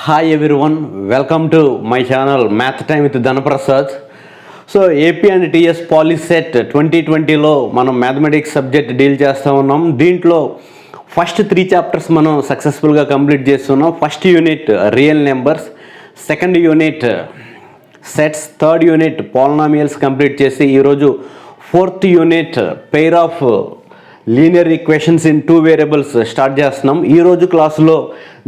Hi everyone, welcome to my channel Math Time with Dhanaprasad. So AP and TS POLYCET 2020లో మనం mathematics subject deal చేస్తూ ఉన్నాం. దీంట్లో first 3 chapters మనం సక్సెస్ఫుల్గా కంప్లీట్ చేస్తున్నాం. First unit real numbers, second unit sets, third unit polynomials complete చేసి ఈరోజు fourth unit pair of linear equations in 2 variables start చేస్తున్నాం. ఈరోజు క్లాసులో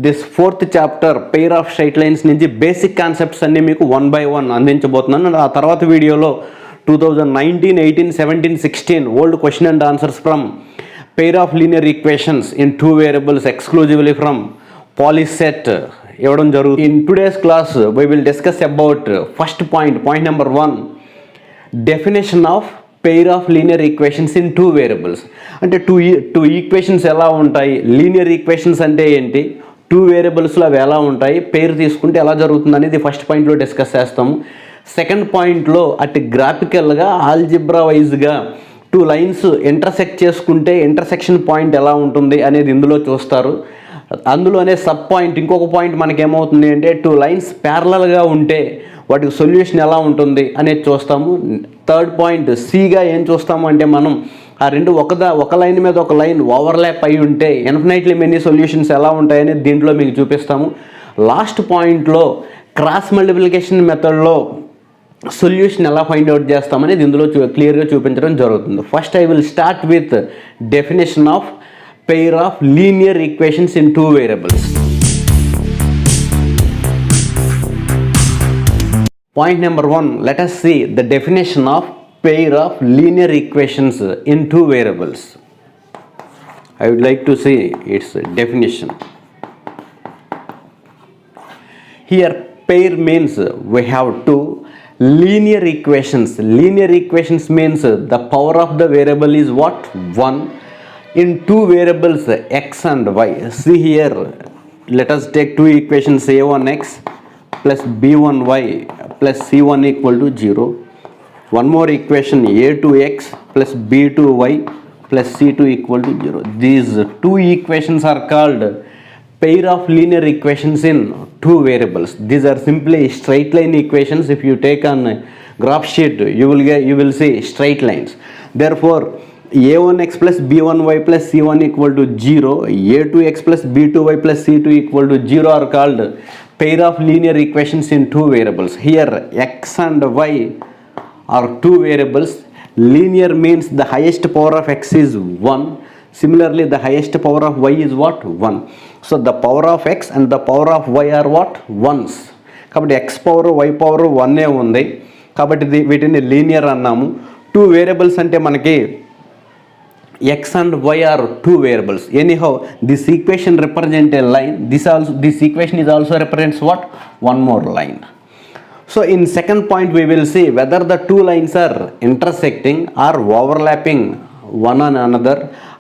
this fourth chapter pair of straight lines నుంచి బేసిక్ కాన్సెప్ట్స్ అన్నీ మీకు 1 by 1 అందించబోతున్నాను. ఆ తర్వాత వీడియోలో 2019, 18, 17, 16 old question and answers from pair of linear equations in 2 variables exclusively from POLYCET ఇవ్వడం జరుగుతుంది. In today's class we will discuss about first point number 1, definition of pair of linear equations in 2 variables. అంటే two equations ఎలా ఉంటాయి, linear equations అంటే ఏంటి, 2 వేరియబుల్స్లో అవి ఎలా ఉంటాయి, పెయిర్ తీసుకుంటే ఎలా జరుగుతుంది అనేది ఫస్ట్ పాయింట్లో డిస్కస్ చేస్తాము. సెకండ్ పాయింట్లో అటు గ్రాఫికల్గా ఆల్జిబ్రా వైజ్గా 2 లైన్స్ ఇంటర్సెక్ట్ చేసుకుంటే ఇంటర్సెక్షన్ పాయింట్ ఎలా ఉంటుంది అనేది ఇందులో చూస్తారు. అందులోనే సబ్ పాయింట్ ఇంకొక పాయింట్ మనకేమవుతుంది అంటే 2 లైన్స్ ప్యారలల్గా ఉంటే వాటికి సొల్యూషన్ ఎలా ఉంటుంది అనేది చూస్తాము. థర్డ్ పాయింట్ సిగా ఏం చూస్తాము అంటే మనం ఆ రెండు ఒక లైన్ మీద ఒక లైన్ ఓవర్లాప్ అయి ఉంటే ఇన్ఫినైట్లీ మెనీ సొల్యూషన్స్ ఎలా ఉంటాయని దీంట్లో మీకు చూపిస్తాము. లాస్ట్ పాయింట్లో క్రాస్ మల్టిప్లికేషన్ మెథడ్లో సొల్యూషన్ ఎలా ఫైండ్ అవుట్ చేస్తామనేది ఇందులో క్లియర్గా చూపించడం జరుగుతుంది. First I will start with definition of pair of linear equations in 2 variables. Point number 1, let us see the definition of pair of linear equations in 2 variables. I would like to see its definition. Here pair means we have 2 linear equations. Linear equations means the power of the variable is what? 1. In 2 variables x and y. See here, let us take 2 equations a1x plus b1y plus c1 equal to 0. One more equation a2x plus b2y plus c2 equal to 0. These 2 equations are called pair of linear equations in 2 variables. These are simply straight line equations. If you take on graph sheet, you will see straight lines. Therefore a1x plus b1y plus c1 equal to 0, a2x plus b2y plus c2 equal to 0 are called pair of linear equations in 2 variables. Here x and y are 2 variables. Linear means the highest power of x is 1. Similarly, the highest power of y is what? 1. So the power of x and the power of y are what? 1s. కాబట్టి x power y power 1 ఉంది కాబట్టి వీటిని linear అన్నాము. 2 variables అంటే మనకి x and y are 2 variables. Anyhow, this equation represents a line. This equation is also represents what? One more line. So in second point we will see whether the 2 lines are intersecting or overlapping one on another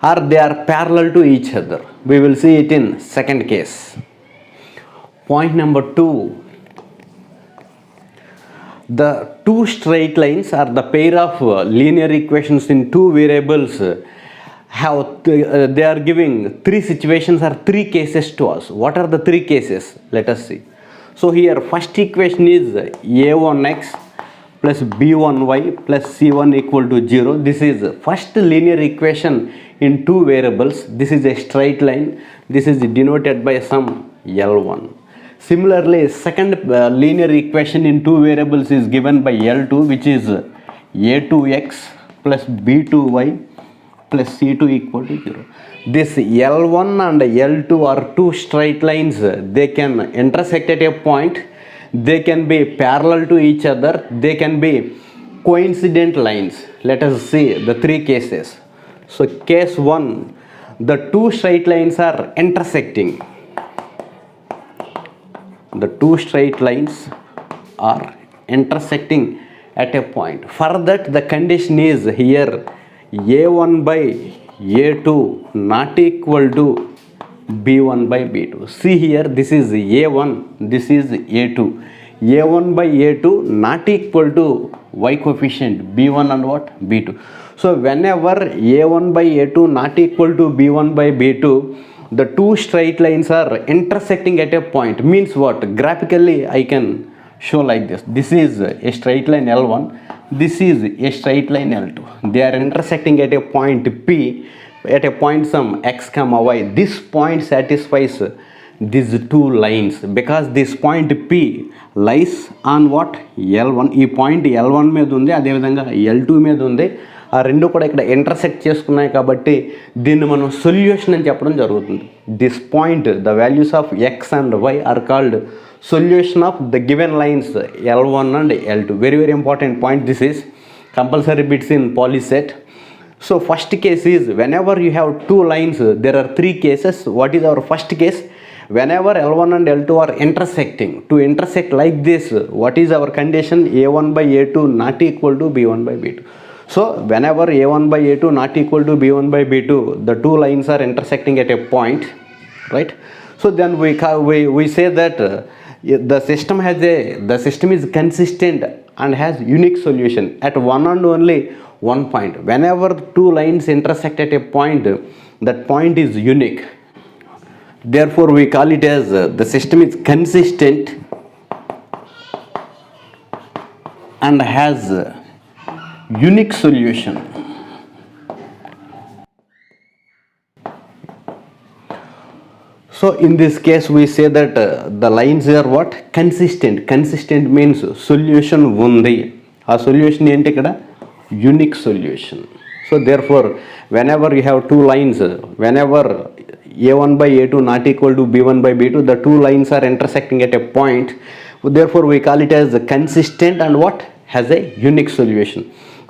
or they are parallel to each other. We will see it in second case. Point number 2. The 2 straight lines are the pair of linear equations in 2 variables. They are giving 3 situations or 3 cases to us. What are the 3 cases? Let us see. So here first equation is a1x plus b1y plus c1 equal to 0. This is first linear equation in 2 variables. This is a straight line. This is denoted by some L1. Similarly, second linear equation in 2 variables is given by L2, which is a2x plus b2y plus c2 equal to 0. This L1 and L2 are 2 straight lines. They can intersect at a point. They can be parallel to each other. They can be coincident lines. Let us see the 3 cases. So case 1, the 2 straight lines are intersecting. The 2 straight lines are intersecting at a point. For that the condition is here a1 by a2 not equal to b1 by b2. See here, this is a1, this is a2. a1 by a2 not equal to y coefficient b1 and what? b2. So whenever a1 by a2 not equal to b1 by b2, the two straight lines are intersecting at a point. Means what? Graphically I can show like this. This is a straight line L1, this is a straight line L2. They are intersecting at a point P, at a point some x comma y. This point satisfies these two lines because this point P lies on what? L1. ఈ point L1 మీద ఉంది, అదేవిధంగా L2 మీద ఉంది. ఆ రెండు కూడా ఇక్కడ ఇంటర్సెక్ట్ చేసుకున్నాయి కాబట్టి దీన్ని మనం సొల్యూషన్ అని చెప్పడం జరుగుతుంది. This point, the values of x and y are called solution of the given lines L1 and L2. Very very important point. This is compulsory bits in poly set. So first case is whenever you have two lines, there are three cases. What is our first case? Whenever L1 and L2 are intersecting, to intersect like this, what is our condition? A1 by A2 not equal to B1 by B2. So whenever A1 by A2 not equal to B1 by B2, the two lines are intersecting at a point, right? So then we say that the system is consistent and has unique solution at one and only one point. Whenever two lines intersect at a point, that point is unique. Therefore we call it as the system is consistent and has unique solution. So in this case we say that the lines are what? Consistent. Consistent means solution undi. A solution enti ikkada? Unique solution. So therefore whenever you have two lines, whenever A1 by A2 not equal to B1 by B2, the two lines are intersecting at a point. Therefore we call it as consistent and what? Has a unique solution.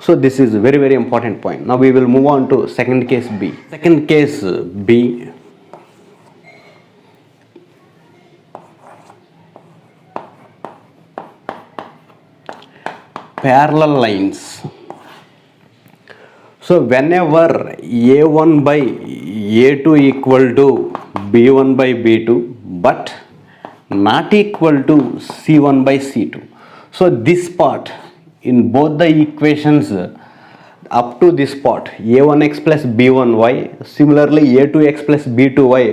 So this is very very important point. Now we will move on to second case B. Second case B, parallel lines. So whenever A1 by A2 equal to B1 by B2 but not equal to C1 by C2. So this part in both the equations up to this part, A1x plus B1y, similarly A2x plus B2y,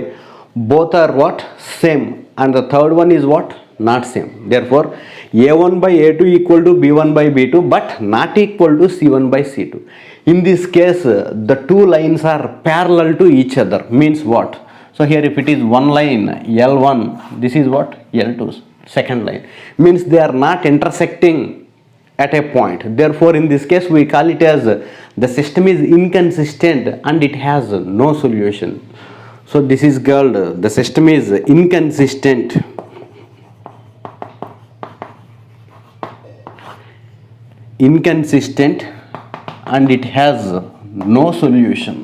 both are what? Same, and the third one is what? Not same. Therefore A1 by A2 equal to B1 by B2 but not equal to C1 by C2. In this case the two lines are parallel to each other. Means what? So here if it is one line L1, this is what? L2, second line. Means they are not intersecting at a point. Therefore in this case we call it as the system is inconsistent and it has no solution. So this is called the system is inconsistent and it has no solution.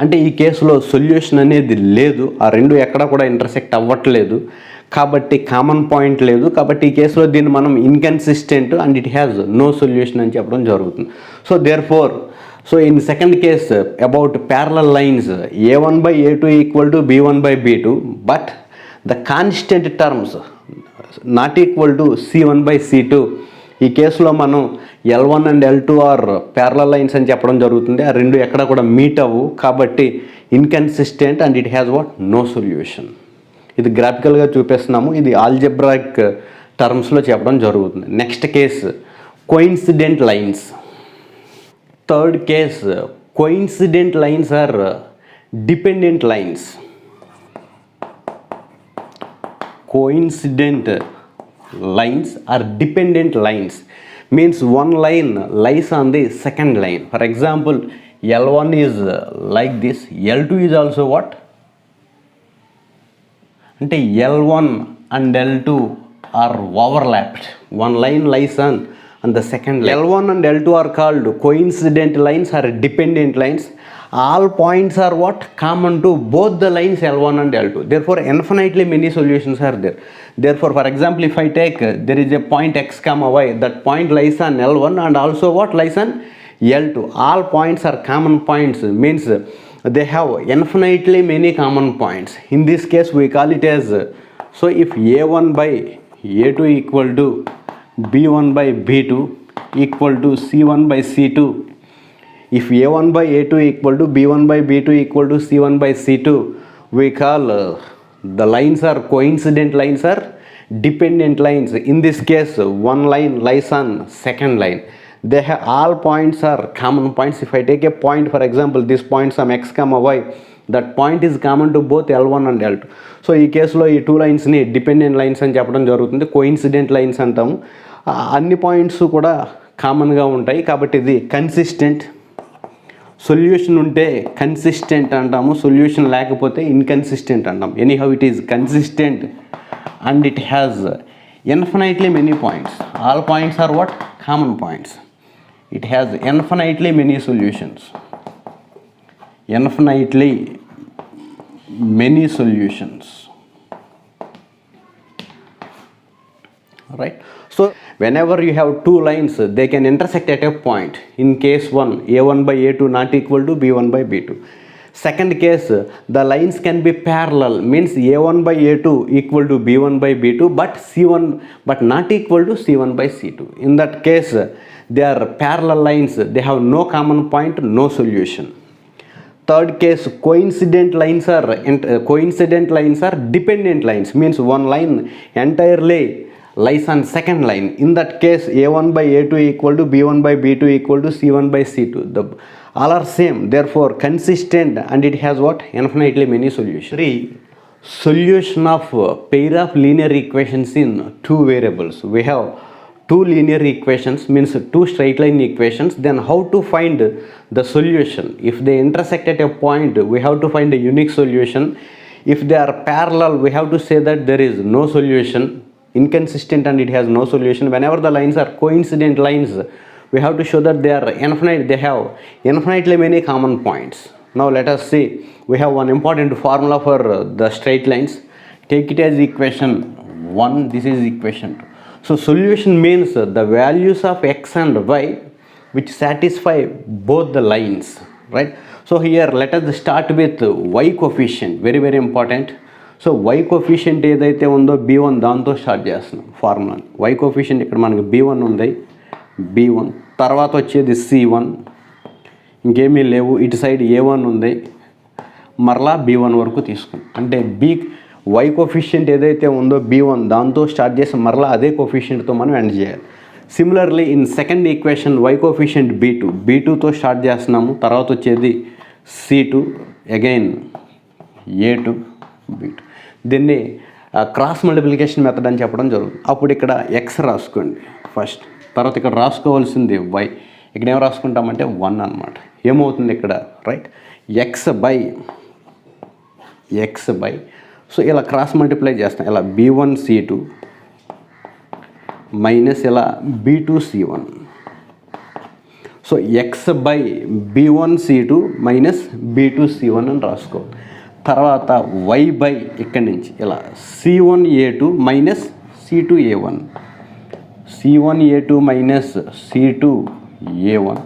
అంటే ఈ కేసులో solution అనేది లేదు, ఆ రెండు ఎక్కడ కూడా intersect అవ్వట్లేదు కాబట్టి కామన్ పాయింట్ లేదు కాబట్టి ఈ కేసులో దీన్ని మనం inconsistent and it has no solution అని చెప్పడం జరుగుతుంది. So therefore, so in second case about parallel lines A1 by A2 equal to B1 by B2 but the constant terms not equal to C1 by C2. ఈ కేసులో మనం L1 and L2 are parallel lines అని చెప్పడం జరుగుతుంది. ఆ రెండు ఎక్కడ కూడా మీట్ అవ్వు కాబట్టి inconsistent and it has what? No solution. ఇది గ్రాఫికల్గా చూపిస్తున్నాము, ఇది ఆల్జెబ్రాయిక్ టర్మ్స్లో చెప్పడం జరుగుతుంది. Next case coincident lines. Third case coincident lines are dependent lines. Coincident lines are dependent lines. Means one line lies on the second line. For example, L1 is like this, L2 is also what? అంటే L1 and L2 are overlapped. One line lies on the second line. L1 and L2 are called coincident lines or dependent lines. All points are what? Common to both the lines L1 and L2. Therefore infinitely many solutions are there. Therefore for example if I take there is a point x comma y, that point lies on L1 and also what? Lies on L2. All points are common points, means they have infinitely many common points. In this case we call it as, so if A1 by A2 equal to B1 by B2 equal to C1 by C2, if a1 by a2 equal to b1 by b2 equal to c1 by c2, we call the lines are coincident lines or dependent lines. In this case, one line lies on second line. They have all points are common points. If I take a point, for example, this point some x comma y, that point is common to both L1 and L2. So ఈ కేసులో ఈ two లైన్స్ని dependent lines అని చెప్పడం జరుగుతుంది, coincident lines అంటాము. అన్ని points కూడా కామన్గా ఉంటాయి కాబట్టి ఇది కన్సిస్టెంట్. సొల్యూషన్ ఉంటే కన్సిస్టెంట్ అంటాము, సొల్యూషన్ లేకపోతే ఇన్కన్సిస్టెంట్ అంటాం. Anyhow it is consistent and it has infinitely many points. All points are what? Common points. It has infinitely many solutions. Infinitely many solutions, right? So whenever you have two lines, they can intersect at a point. In case 1, a1 by a2 not equal to b1 by b2. Second case, the lines can be parallel, means a1 by a2 equal to b1 by b2, but c1 but not equal to c1 by c2. In that case, they are parallel lines, they have no common point, no solution. Third case, coincident lines are dependent lines, means one line entirely lies on second line. In that case, a1 by a2 equal to b1 by b2 equal to c1 by c2. All are same, therefore consistent, and it has what? Infinitely many solutions. 3. Solution of pair of linear equations in two variables. We have two linear equations, means two straight line equations. Then how to find the solution? If they intersect at a point, we have to find a unique solution. If they are parallel, we have to say that there is no solution, inconsistent, and it has no solution. Whenever the lines are coincident lines, we have to show that they are infinite, they have infinitely many common points. Now let us see, we have one important formula for the straight lines. Take it as equation 1, this is equation 2. So solution means the values of x and y which satisfy both the lines, right? So here let us start with y coefficient, very very important. So y coefficient ఏదైతే ఉందో b1 దాంతో start చేస్తున్నాం formula. y coefficient ఇక్కడ మనకి b1 ఉంది, b1 తర్వాత వచ్చేది c1, ఇంకేమీ లేవు, ఇటు సైడ్ a1 ఉంది, మరలా b1 వరకు తీసుకున్నాం. అంటే y కోఫిషియంట్ ఏదైతే ఉందో b1 దాంతో స్టార్ట్ చేసి మరలా అదే కోఫిషియంట్తో మనం ఎండ్ చేయాలి. Similarly in second equation y coefficient b2తో స్టార్ట్ చేస్తున్నాము, తర్వాత వచ్చేది c2, అగైన్ a2, b2. దీన్ని క్రాస్ మల్టిప్లికేషన్ మెథడ్ అని చెప్పడం జరుగుతుంది. అప్పుడు ఇక్కడ x రాసుకోండి ఫస్ట్, తర్వాత ఇక్కడ రాసుకోవాల్సింది y. ఇక్కడ ఏం రాసుకుంటామంటే 1 అనమాట. ఏమవుతుంది ఇక్కడ, రైట్? x బై సో ఇలా క్రాస్ మల్టిప్లై చేస్తాం. ఇలా b1c2 మైనస్ ఇలా b2c1. So x by b1c2 minus b2c1 అని రాసుకో. తర్వాత y బై ఇక్కడి నుంచి ఇలా c1a2 minus c2a1, c1a2 minus c2a1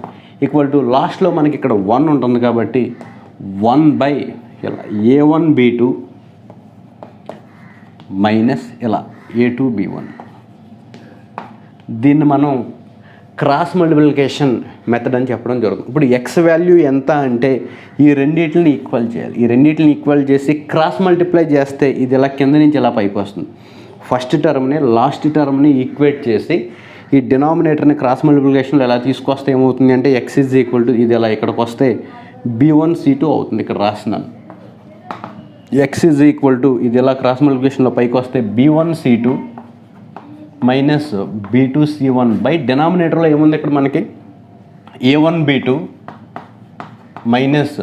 equal to లాస్ట్లో మనకి ఇక్కడ 1 ఉంటుంది కాబట్టి 1 బై ఇలా a1b2 మైనస్ ఇలా a2b1. దీన్ని మనం క్రాస్ మల్టిప్లికేషన్ మెథడ్ అని చెప్పడం జరుగుతుంది. ఇప్పుడు ఎక్స్ వాల్యూ ఎంత అంటే ఈ రెండింటిని ఈక్వల్ చేయాలి. ఈ రెండింటిని ఈక్వల్ చేసి క్రాస్ మల్టిప్లై చేస్తే ఇది ఇలా కింద నుంచి ఇలా పైకి వస్తుంది. ఫస్ట్ టర్మ్ని లాస్ట్ టర్మ్ని ఈక్వేట్ చేసి ఈ డినామినేటర్ని క్రాస్ మల్టిప్లికేషన్లో ఎలా తీసుకొస్తే ఏమవుతుంది అంటే ఎక్స్ ఈజ్ ఈక్వల్ టు ఇది ఇలా ఇక్కడికి వస్తే b1c2 అవుతుంది. ఇక్కడ రాస్తున్నాను ఎక్స్ ఈజ్ ఈక్వల్ టు ఇది ఎలా క్రాస్ మల్టిప్లికేషన్లో పైకి వస్తే b1c2 మైనస్ b2c1 బై డినామినేటర్లో ఏముంది ఇక్కడ మనకి a1b2 మైనస్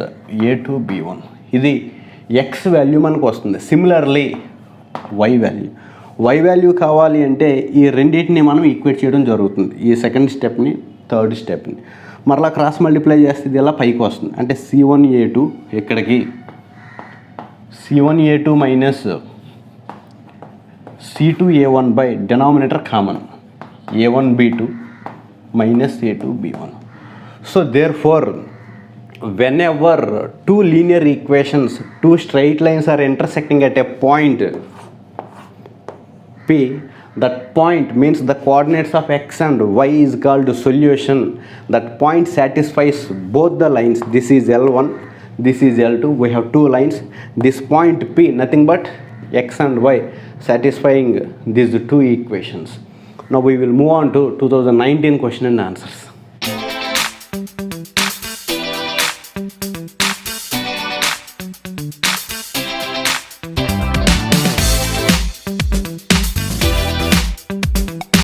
a2b1. ఇది ఎక్స్ వాల్యూ మనకు వస్తుంది. సిమిలర్లీ వై వాల్యూ కావాలి అంటే ఈ రెండింటిని మనం ఈక్వేట్ చేయడం జరుగుతుంది. ఈ సెకండ్ స్టెప్ని థర్డ్ స్టెప్ని మరలా క్రాస్ మల్టిప్లై చేస్తే ఇది ఇలా పైకి వస్తుంది. అంటే c1a2 ఇక్కడికి c1a2 minus c2a1 by denominator common a1b2 minus a2b1. So therefore whenever two linear equations, two straight lines are intersecting at a point P, That point means the coordinates of x and y is called solution. That point satisfies both the lines. This is L1, this is L2. We have two lines. This point P, nothing but x and y, satisfying these two equations. Now we will move on to 2019 question and answers.